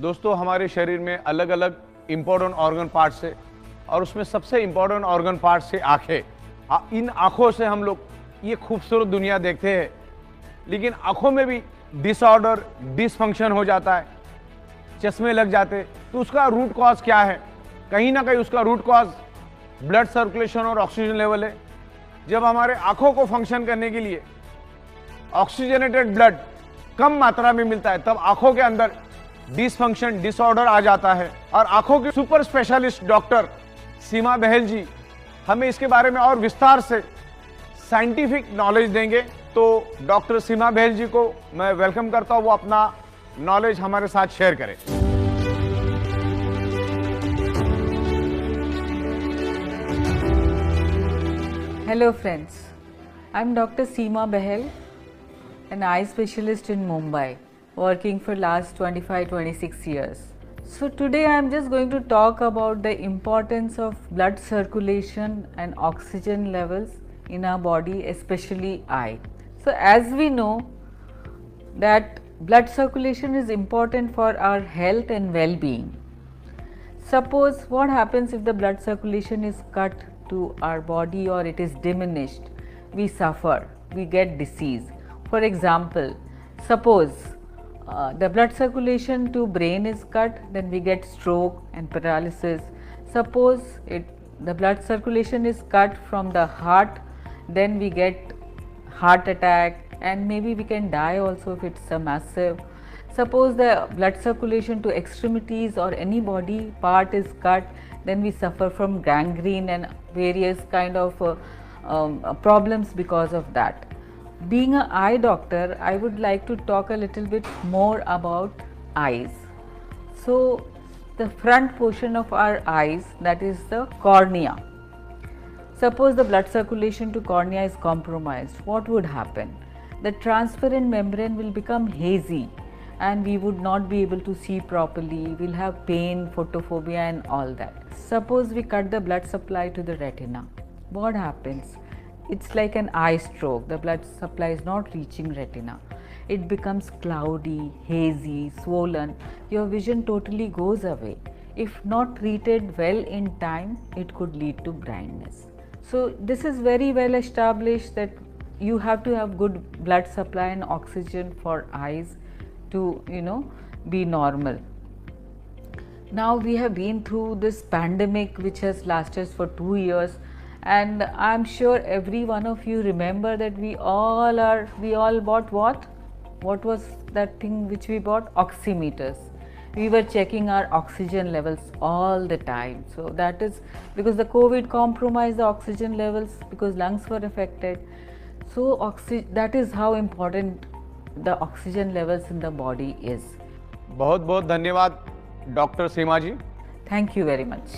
दोस्तों, हमारे शरीर में अलग अलग इम्पोर्टेंट ऑर्गन पार्ट्स है और उसमें सबसे इम्पोर्टेंट ऑर्गन पार्ट्स है आंखें। इन आंखों से हम लोग ये खूबसूरत दुनिया देखते हैं, लेकिन आंखों में भी डिसऑर्डर, डिसफंक्शन हो जाता है, चश्मे लग जाते। तो उसका रूट कॉज क्या है? कहीं ना कहीं उसका रूट कॉज ब्लड सर्कुलेशन और ऑक्सीजन लेवल है। जब हमारे आंखों को फंक्शन करने के लिए ऑक्सीजनेटेड ब्लड कम मात्रा में मिलता है, तब आंखों के अंदर डिसफंक्शन, डिसऑर्डर आ जाता है। और आंखों की सुपर स्पेशलिस्ट डॉक्टर सीमा बहल जी हमें इसके बारे में और विस्तार से साइंटिफिक नॉलेज देंगे। तो डॉक्टर सीमा बहल जी को मैं वेलकम करता हूं, वो अपना नॉलेज हमारे साथ शेयर करें। Hello friends, I'm Dr. Seema Bahel, an eye specialist in Mumbai, working for last 25-26 years. So today I'm just going to talk about the importance of blood circulation and oxygen levels in our body, especially eye. So as we know that blood circulation is important for our health and well-being. Suppose what happens if the blood circulation is cut to our body or it is diminished, we suffer, we get disease. For example, suppose the blood circulation to brain is cut, then we get stroke and paralysis. Suppose the blood circulation is cut from the heart, then we get heart attack and maybe we can die also if it's a massive. Suppose the blood circulation to extremities or any body part is cut, then we suffer from gangrene and various kind of problems because of that. Being an eye doctor, I would like to talk a little bit more about eyes. So the front portion of our eyes, that is the cornea. Suppose the blood circulation to cornea is compromised, what would happen? The transparent membrane will become hazy and we would not be able to see properly, we'll have pain, photophobia and all that. Suppose we cut the blood supply to the retina, what happens? It's like an eye stroke, the blood supply is not reaching retina. It becomes cloudy, hazy, swollen, your vision totally goes away. If not treated well in time, it could lead to blindness. So this is very well established that you have to have good blood supply and oxygen for eyes to be normal. Now we have been through this pandemic which has lasted for 2 years, and I'm sure every one of you remember that we all bought what was that thing which we bought? Oximeters. We were checking our oxygen levels all the time. So that is because the COVID compromised the oxygen levels because lungs were affected. So that is how important the oxygen levels in the body is. बहुत बहुत धन्यवाद doctor Seema ji. Thank you very much.